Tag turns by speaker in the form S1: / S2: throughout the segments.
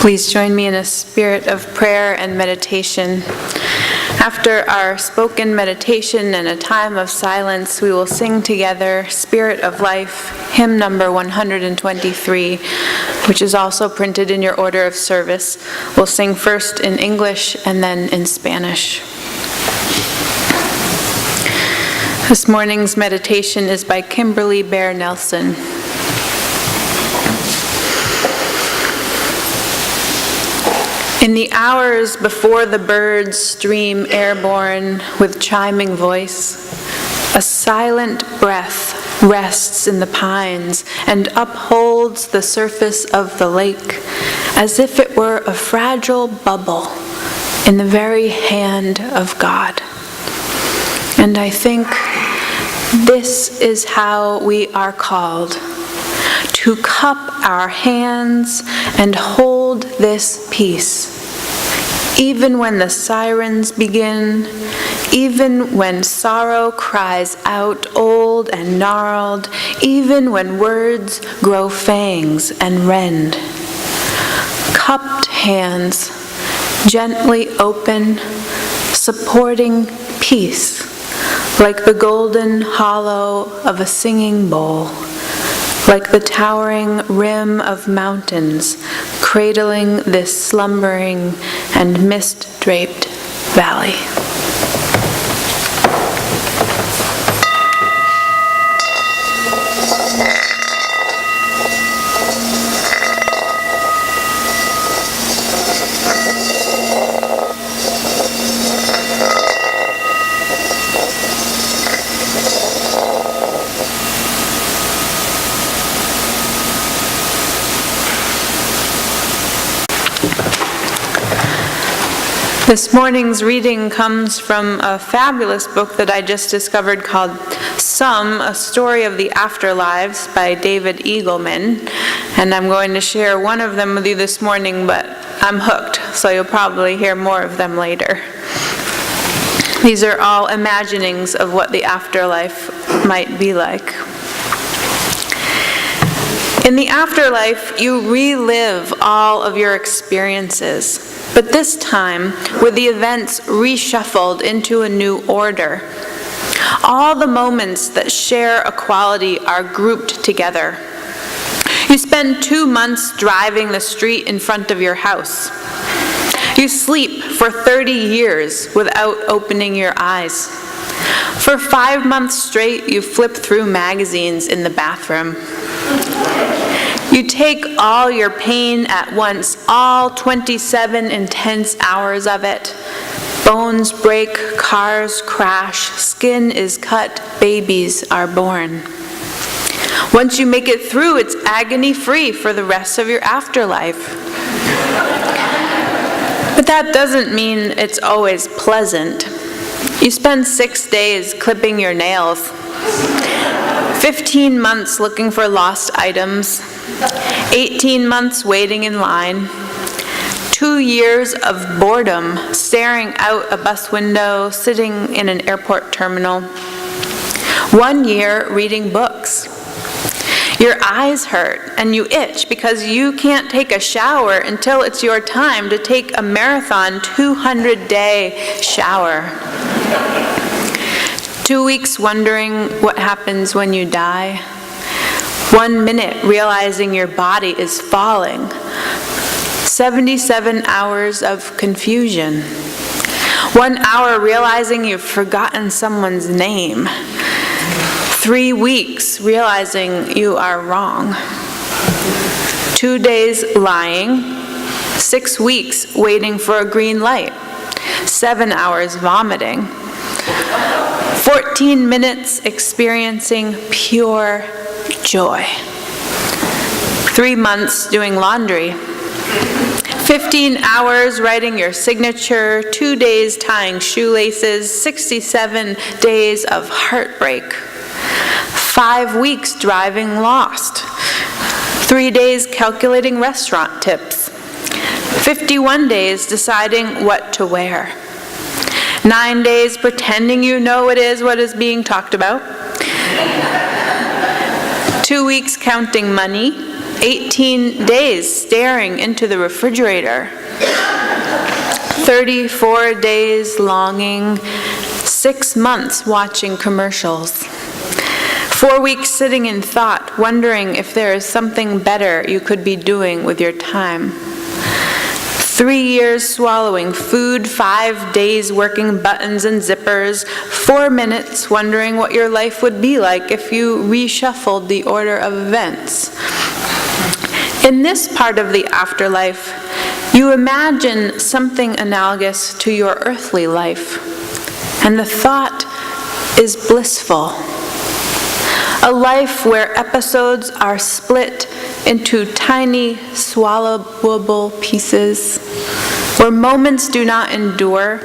S1: Please join me in a spirit of prayer and meditation. After our spoken meditation and a time of silence, we will sing together Spirit of Life, hymn number 123, which is also printed in your order of service. We'll sing first in English and then in Spanish. This morning's meditation is by Kimberly Bear Nelson. In the hours before the birds stream airborne with chiming voice, a silent breath rests in the pines and upholds the surface of the lake as if it were a fragile bubble in the very hand of God. And I think this is how we are called, to cup our hands and hold this peace. Even when the sirens begin, even when sorrow cries out old and gnarled, even when words grow fangs and rend. Cupped hands, gently open, supporting peace, like the golden hollow of a singing bowl, like the towering rim of mountains cradling this slumbering and mist-draped valley. This morning's reading comes from a fabulous book that I just discovered called A Story of the Afterlives by David Eagleman. And I'm going to share one of them with you this morning, but I'm hooked, so you'll probably hear more of them later. These are all imaginings of what the afterlife might be like. In the afterlife, you relive all of your experiences. But this time, with the events reshuffled into a new order, all the moments that share a quality are grouped together. You spend 2 months driving the street in front of your house. You sleep for 30 years without opening your eyes. For 5 months straight, you flip through magazines in the bathroom. You take all your pain at once, all 27 intense hours of it. Bones break, cars crash, skin is cut, babies are born. Once you make it through, it's agony-free for the rest of your afterlife. But that doesn't mean it's always pleasant. You spend 6 days clipping your nails, 15 months looking for lost items, 18 months waiting in line, 2 years of boredom staring out a bus window, sitting in an airport terminal, 1 year reading books. Your eyes hurt and you itch because you can't take a shower until it's your time to take a marathon 200-day shower. 2 weeks wondering what happens when you die. 1 minute realizing your body is falling. 77 hours of confusion. 1 hour realizing you've forgotten someone's name. 3 weeks realizing you are wrong. 2 days lying. 6 weeks waiting for a green light. 7 hours vomiting. 14 minutes experiencing pure joy. 3 months doing laundry. 15 hours writing your signature. 2 days tying shoelaces. 67 days of heartbreak. 5 weeks driving lost. 3 days calculating restaurant tips. 51 days deciding what to wear. 9 days pretending you know what is being talked about. 2 weeks counting money. 18 days staring into the refrigerator, 34 days longing, 6 months watching commercials, 4 weeks sitting in thought, wondering if there is something better you could be doing with your time, 3 years swallowing food, 5 days working buttons and zippers, 4 minutes wondering what your life would be like if you reshuffled the order of events. In this part of the afterlife, you imagine something analogous to your earthly life, and the thought is blissful. A life where episodes are split into tiny, swallowable pieces, where moments do not endure,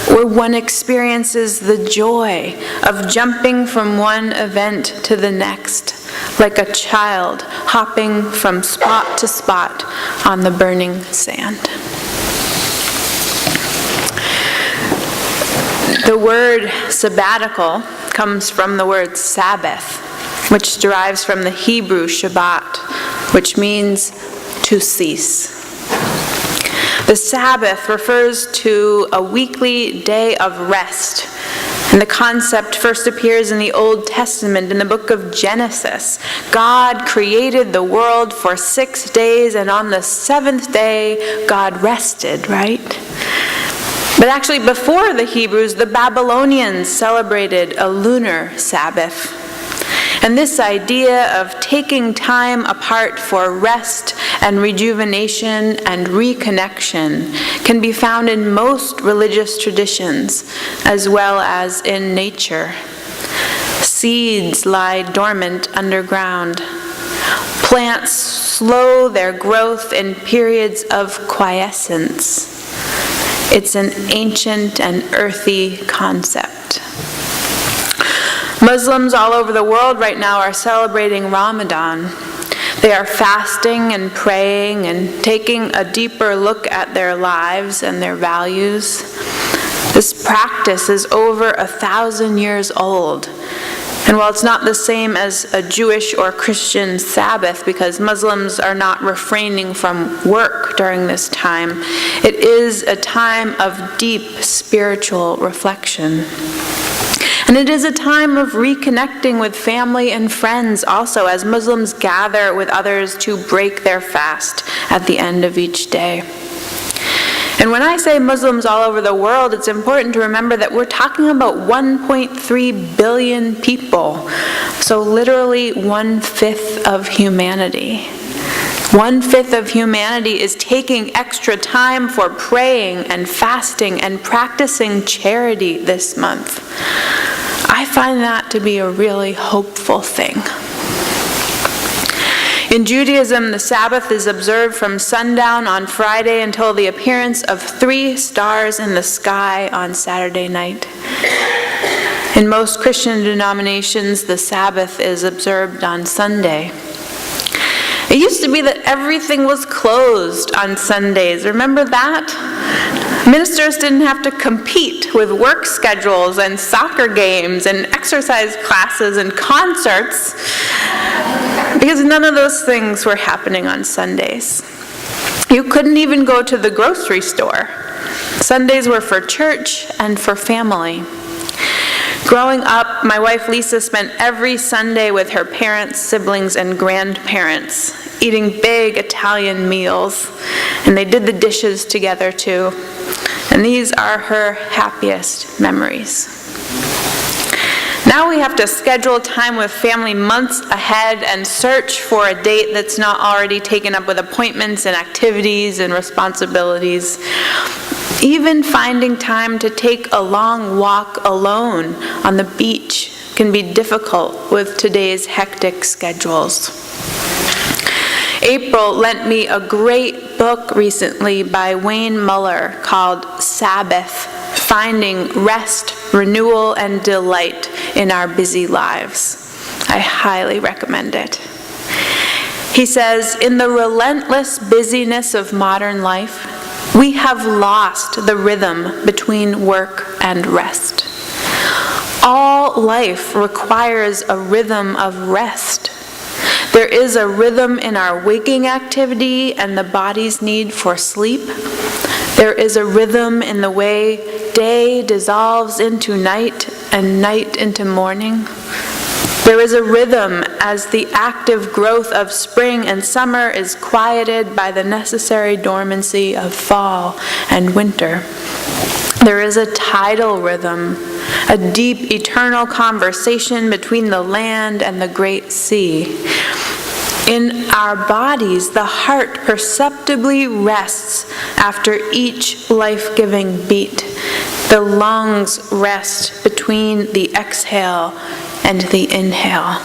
S1: where one experiences the joy of jumping from one event to the next, like a child hopping from spot to spot on the burning sand. The word sabbatical comes from the word Sabbath, which derives from the Hebrew Shabbat, which means to cease. The Sabbath refers to a weekly day of rest, and the concept first appears in the Old Testament in the book of Genesis. God created the world for 6 days, and on the 7th day, God rested, right? But actually, before the Hebrews, the Babylonians celebrated a lunar Sabbath. And this idea of taking time apart for rest and rejuvenation and reconnection can be found in most religious traditions, as well as in nature. Seeds lie dormant underground. Plants slow their growth in periods of quiescence. It's an ancient and earthy concept. Muslims all over the world right now are celebrating Ramadan. They are fasting and praying and taking a deeper look at their lives and their values. This practice is over 1,000 years old. And while it's not the same as a Jewish or Christian Sabbath, because Muslims are not refraining from work during this time, it is a time of deep spiritual reflection. And it is a time of reconnecting with family and friends also, as Muslims gather with others to break their fast at the end of each day. And when I say Muslims all over the world, it's important to remember that we're talking about 1.3 billion people. So literally 1/5 of humanity. 1/5 of humanity is taking extra time for praying and fasting and practicing charity this month. I find that to be a really hopeful thing. In Judaism, the Sabbath is observed from sundown on Friday until the appearance of 3 stars in the sky on Saturday night. In most Christian denominations, the Sabbath is observed on Sunday. It used to be that everything was closed on Sundays. Remember that? Ministers didn't have to compete with work schedules and soccer games and exercise classes and concerts, because none of those things were happening on Sundays. You couldn't even go to the grocery store. Sundays were for church and for family. Growing up, my wife Lisa spent every Sunday with her parents, siblings, and grandparents, eating big Italian meals, and they did the dishes together too. And these are her happiest memories. Now we have to schedule time with family months ahead and search for a date that's not already taken up with appointments and activities and responsibilities. Even finding time to take a long walk alone on the beach can be difficult with today's hectic schedules. April lent me a great book recently by Wayne Muller called Sabbath: Finding Rest, Renewal, and Delight in Our Busy Lives. I highly recommend it. He says, in the relentless busyness of modern life, we have lost the rhythm between work and rest. All life requires a rhythm of rest. There is a rhythm in our waking activity and the body's need for sleep. There is a rhythm in the way day dissolves into night and night into morning. There is a rhythm as the active growth of spring and summer is quieted by the necessary dormancy of fall and winter. There is a tidal rhythm, a deep eternal conversation between the land and the great sea. In our bodies, the heart perceptibly rests after each life-giving beat. The lungs rest between the exhale and the inhale.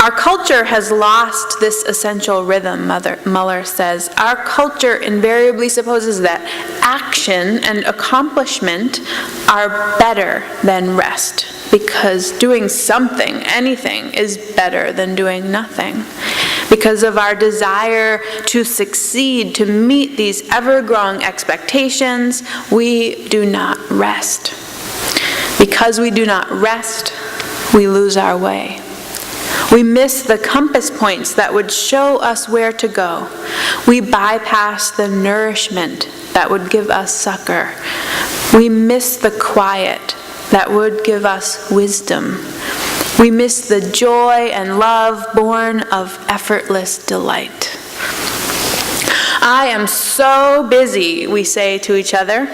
S1: Our culture has lost this essential rhythm, Muller says. Our culture invariably supposes that action and accomplishment are better than rest, because doing something, anything, is better than doing nothing. Because of our desire to succeed, to meet these ever-growing expectations, we do not rest. Because we do not rest, we lose our way. We miss the compass points that would show us where to go. We bypass the nourishment that would give us succor. We miss the quiet that would give us wisdom. We miss the joy and love born of effortless delight. I am so busy, we say to each other.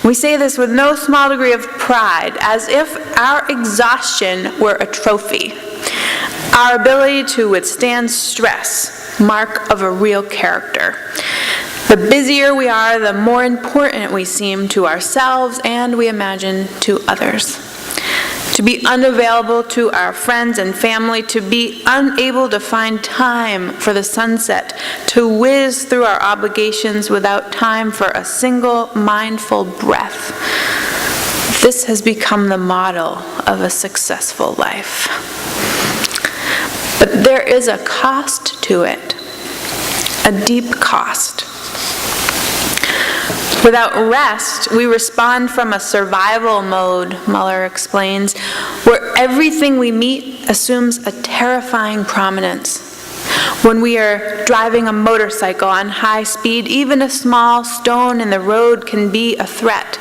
S1: We say this with no small degree of pride, as if our exhaustion were a trophy. Our ability to withstand stress, mark of a real character. The busier we are, the more important we seem to ourselves and we imagine to others. To be unavailable to our friends and family, to be unable to find time for the sunset, to whiz through our obligations without time for a single mindful breath. This has become the model of a successful life. But there is a cost to it, a deep cost. Without rest, we respond from a survival mode, Muller explains, where everything we meet assumes a terrifying prominence. When we are driving a motorcycle on high speed, even a small stone in the road can be a threat.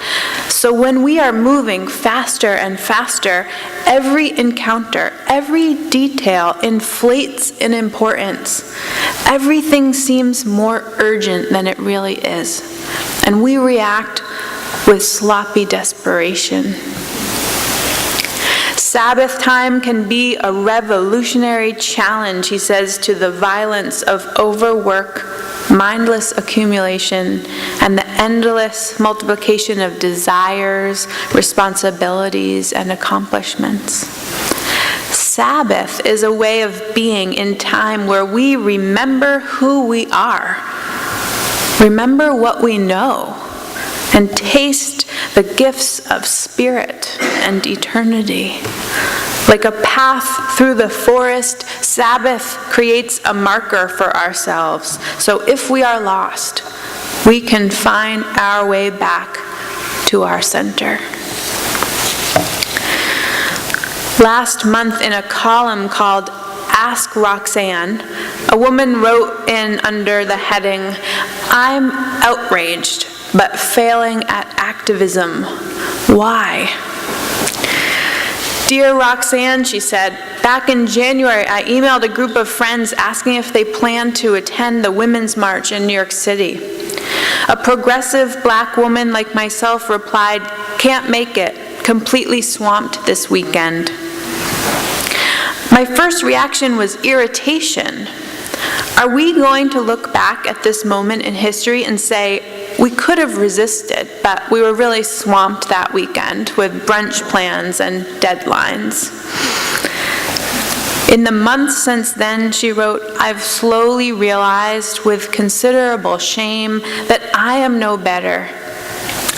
S1: So when we are moving faster and faster, every encounter, every detail inflates in importance. Everything seems more urgent than it really is, and we react with sloppy desperation. Sabbath time can be a revolutionary challenge, he says, to the violence of overwork, mindless accumulation, and the endless multiplication of desires, responsibilities, and accomplishments. Sabbath is a way of being in time where we remember who we are, remember what we know, and taste the gifts of spirit and eternity. Like a path through the forest, Sabbath creates a marker for ourselves. So if we are lost, we can find our way back to our center. Last month, in a column called Ask Roxanne, a woman wrote in under the heading, "I'm outraged, but failing at activism. Why?" "Dear Roxanne," she said, "back in January, I emailed a group of friends asking if they planned to attend the Women's March in New York City. A progressive black woman like myself replied, 'Can't make it, completely swamped this weekend.' My first reaction was irritation. Are we going to look back at this moment in history and say, we could have resisted, but we were really swamped that weekend with brunch plans and deadlines?" "In the months since then," she wrote, "I've slowly realized with considerable shame that I am no better.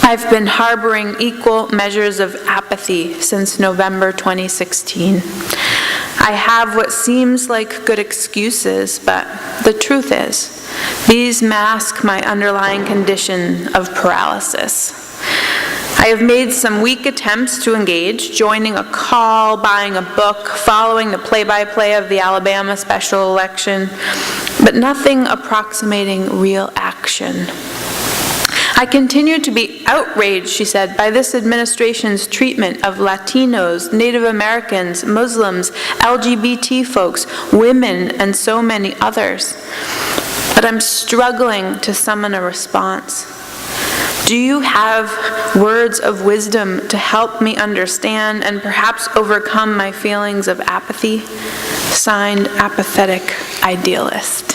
S1: I've been harboring equal measures of apathy since November 2016. I have what seems like good excuses, but the truth is, these mask my underlying condition of paralysis. I have made some weak attempts to engage, joining a call, buying a book, following the play-by-play of the Alabama special election, but nothing approximating real action. I continue to be outraged, she said, by this administration's treatment of Latinos, Native Americans, Muslims, LGBT folks, women, and so many others. But I'm struggling to summon a response. Do you have words of wisdom to help me understand and perhaps overcome my feelings of apathy? Signed, Apathetic Idealist.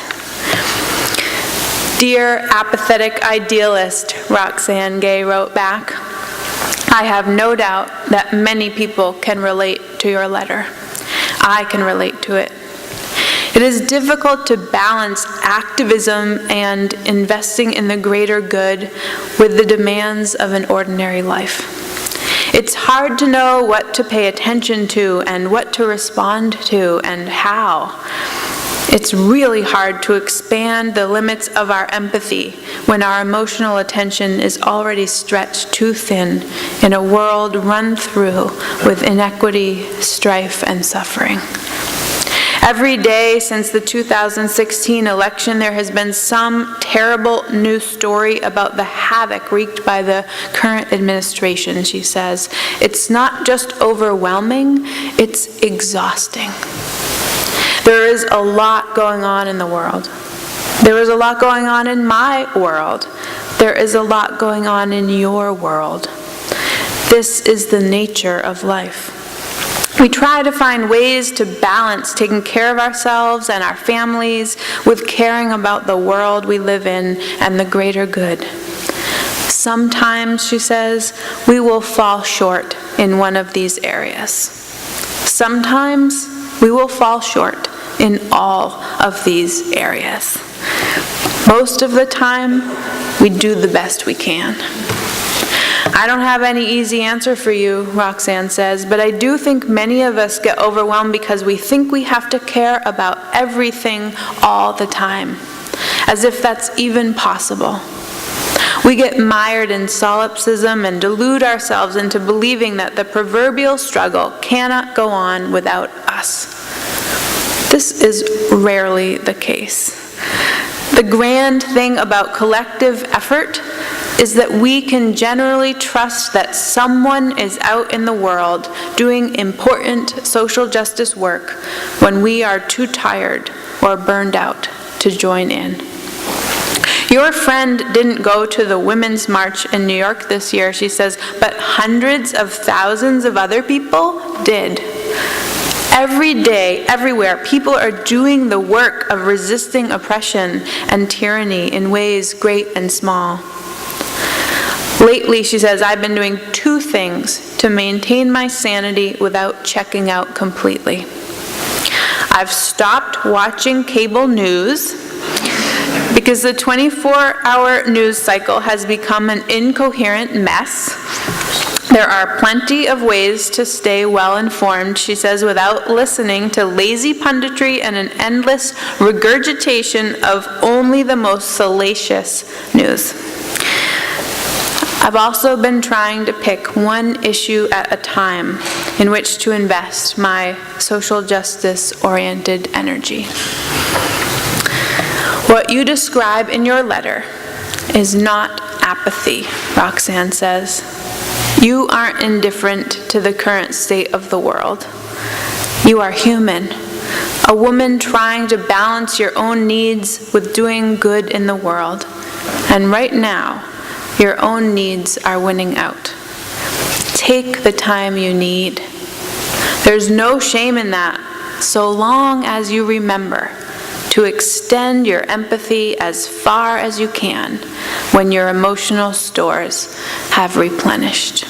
S1: Dear apathetic idealist, Roxane Gay wrote back, I have no doubt that many people can relate to your letter. I can relate to it. It is difficult to balance activism and investing in the greater good with the demands of an ordinary life. It's hard to know what to pay attention to and what to respond to and how. It's really hard to expand the limits of our empathy when our emotional attention is already stretched too thin in a world run through with inequity, strife, and suffering. Every day since the 2016 election, there has been some terrible news story about the havoc wreaked by the current administration, she says. It's not just overwhelming, it's exhausting. There is a lot going on in the world. There is a lot going on in my world. There is a lot going on in your world. This is the nature of life. We try to find ways to balance taking care of ourselves and our families with caring about the world we live in and the greater good. Sometimes, she says, we will fall short in one of these areas. Sometimes we will fall short in all of these areas. Most of the time, we do the best we can. I don't have any easy answer for you, Roxane says, but I do think many of us get overwhelmed because we think we have to care about everything all the time, as if that's even possible. We get mired in solipsism and delude ourselves into believing that the proverbial struggle cannot go on without us. This is rarely the case. The grand thing about collective effort is that we can generally trust that someone is out in the world doing important social justice work when we are too tired or burned out to join in. Your friend didn't go to the Women's March in New York this year, she says, but hundreds of thousands of other people did. Every day, everywhere, people are doing the work of resisting oppression and tyranny in ways great and small. Lately, she says, I've been doing two things to maintain my sanity without checking out completely. I've stopped watching cable news because the 24-hour news cycle has become an incoherent mess. There are plenty of ways to stay well-informed, she says, without listening to lazy punditry and an endless regurgitation of only the most salacious news. I've also been trying to pick one issue at a time in which to invest my social justice-oriented energy. What you describe in your letter is not apathy, Roxane says. You aren't indifferent to the current state of the world. You are human, a woman trying to balance your own needs with doing good in the world. And right now, your own needs are winning out. Take the time you need. There's no shame in that, so long as you remember to extend your empathy as far as you can when your emotional stores have replenished.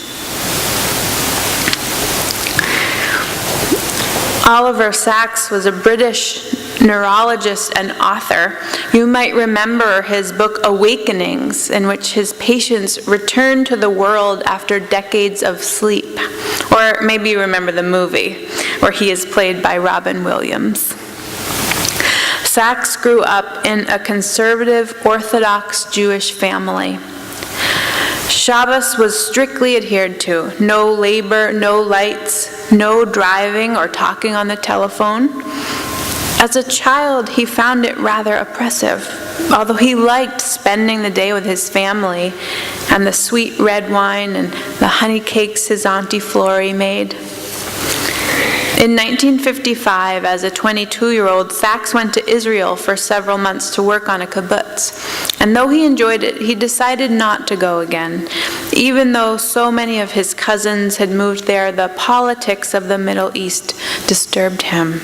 S1: Oliver Sacks was a British neurologist and author. You might remember his book Awakenings, in which his patients return to the world after decades of sleep. Or maybe you remember the movie, where he is played by Robin Williams. Sacks grew up in a conservative Orthodox Jewish family. Shabbos was strictly adhered to. No labor, no lights, no driving or talking on the telephone. As a child, he found it rather oppressive, although he liked spending the day with his family and the sweet red wine and the honey cakes his Auntie Flory made. In 1955, as a 22-year-old, Sachs went to Israel for several months to work on a kibbutz. And though he enjoyed it, he decided not to go again. Even though so many of his cousins had moved there, the politics of the Middle East disturbed him.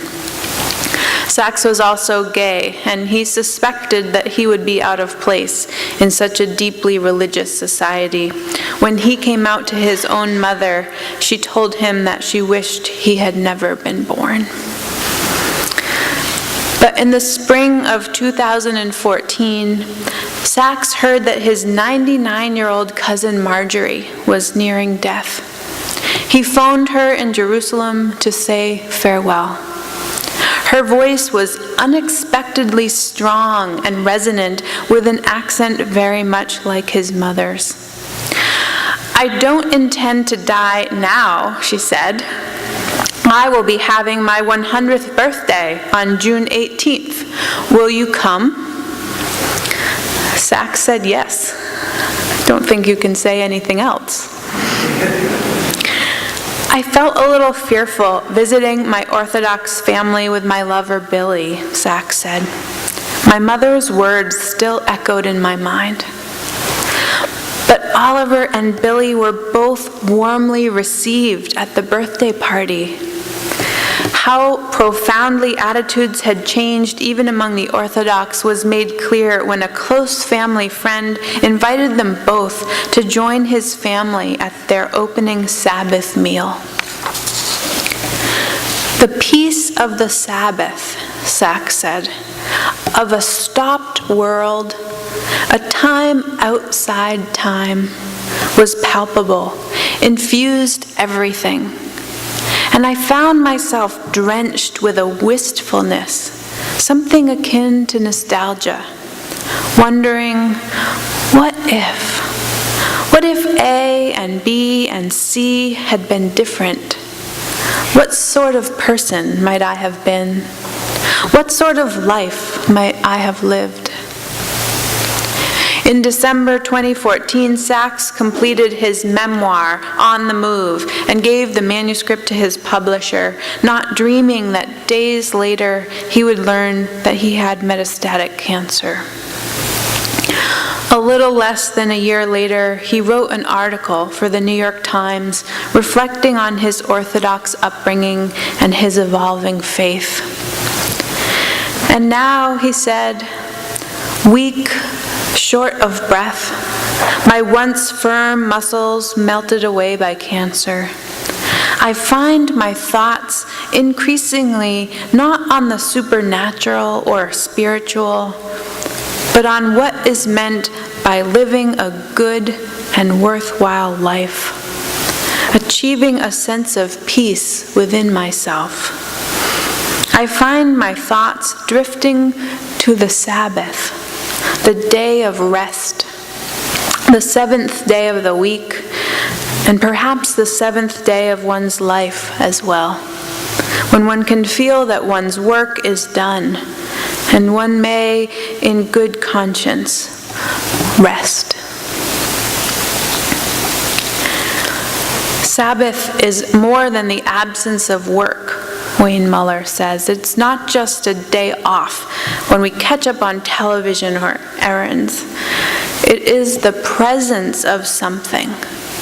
S1: Sachs was also gay, and he suspected that he would be out of place in such a deeply religious society. When he came out to his own mother, she told him that she wished he had never been born. But in the spring of 2014, Sachs heard that his 99-year-old cousin Marjorie was nearing death. He phoned her in Jerusalem to say farewell. Her voice was unexpectedly strong and resonant, with an accent very much like his mother's. "I don't intend to die now," she said. "I will be having my 100th birthday on June 18th. Will you come?" Sachs said yes. Don't think you can say anything else. "I felt a little fearful visiting my Orthodox family with my lover Billy," Sachs said. "My mother's words still echoed in my mind." But Oliver and Billy were both warmly received at the birthday party. How profoundly attitudes had changed even among the Orthodox was made clear when a close family friend invited them both to join his family at their opening Sabbath meal. "The peace of the Sabbath," Sachs said, "of a stopped world, a time outside time, was palpable, infused everything. And I found myself drenched with a wistfulness, something akin to nostalgia, wondering, what if? What if A and B and C had been different? What sort of person might I have been? What sort of life might I have lived?" In December 2014, Sachs completed his memoir, On the Move, and gave the manuscript to his publisher, not dreaming that days later he would learn that he had metastatic cancer. A little less than a year later, he wrote an article for the New York Times reflecting on his Orthodox upbringing and his evolving faith. "And now," he said, "weak, short of breath, my once firm muscles melted away by cancer. I find my thoughts increasingly not on the supernatural or spiritual, but on what is meant by living a good and worthwhile life, achieving a sense of peace within myself. I find my thoughts drifting to the Sabbath, the day of rest, the seventh day of the week, and perhaps the seventh day of one's life as well, when one can feel that one's work is done, and one may, in good conscience, rest." Sabbath is more than the absence of work, Wayne Muller says. It's not just a day off when we catch up on television or errands. It is the presence of something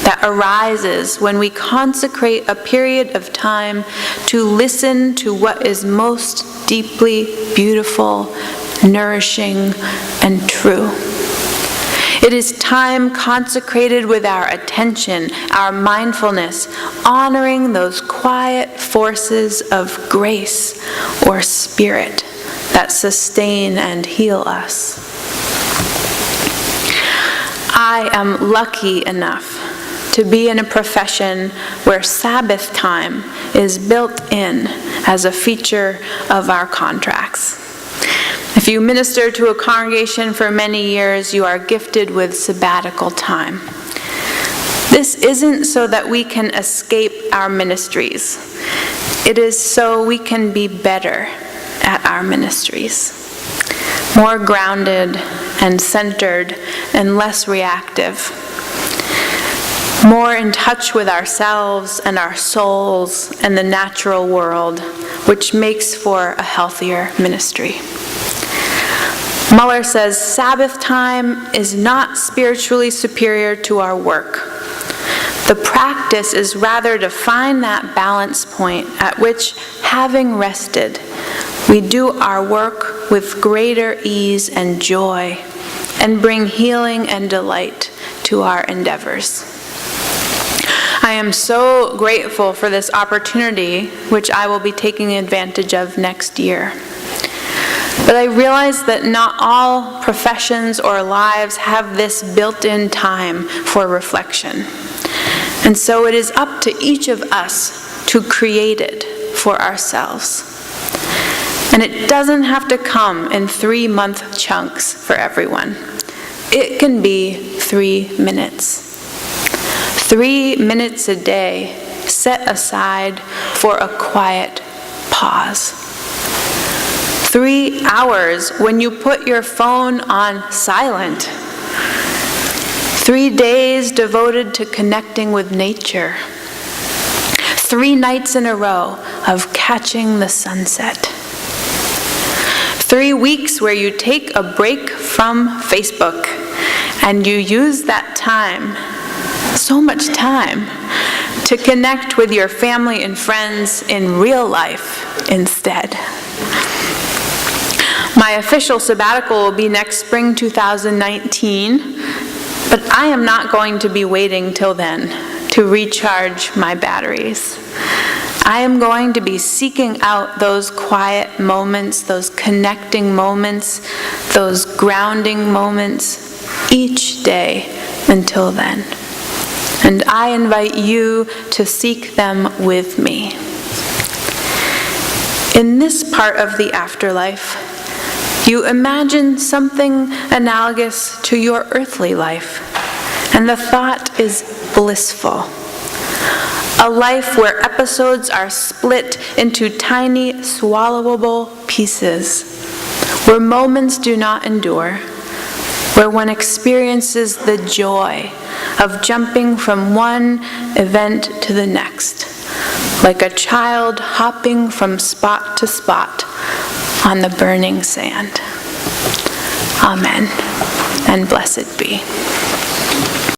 S1: that arises when we consecrate a period of time to listen to what is most deeply beautiful, nourishing, and true. It is time consecrated with our attention, our mindfulness, honoring those quiet forces of grace or spirit that sustain and heal us. I am lucky enough to be in a profession where Sabbath time is built in as a feature of our contracts. If you minister to a congregation for many years, you are gifted with sabbatical time. This isn't so that we can escape our ministries. It is so we can be better at our ministries, more grounded and centered and less reactive, more in touch with ourselves and our souls and the natural world, which makes for a healthier ministry. Muller says, Sabbath time is not spiritually superior to our work. The practice is rather to find that balance point at which, having rested, we do our work with greater ease and joy and bring healing and delight to our endeavors. I am so grateful for this opportunity, which I will be taking advantage of next year. But I realize that not all professions or lives have this built-in time for reflection. And so it is up to each of us to create it for ourselves. And it doesn't have to come in 3-month chunks for everyone. It can be 3 minutes. 3 minutes a day set aside for a quiet pause. 3 hours when you put your phone on silent. 3 days devoted to connecting with nature. 3 nights in a row of catching the sunset. 3 weeks where you take a break from Facebook and you use that time, so much time, to connect with your family and friends in real life instead. My official sabbatical will be next spring 2019, but I am not going to be waiting till then to recharge my batteries. I am going to be seeking out those quiet moments, those connecting moments, those grounding moments each day until then. And I invite you to seek them with me. In this part of the afterlife, you imagine something analogous to your earthly life, and the thought is blissful. A life where episodes are split into tiny, swallowable pieces, where moments do not endure, where one experiences the joy of jumping from one event to the next, like a child hopping from spot to spot on the burning sand. Amen, and blessed be.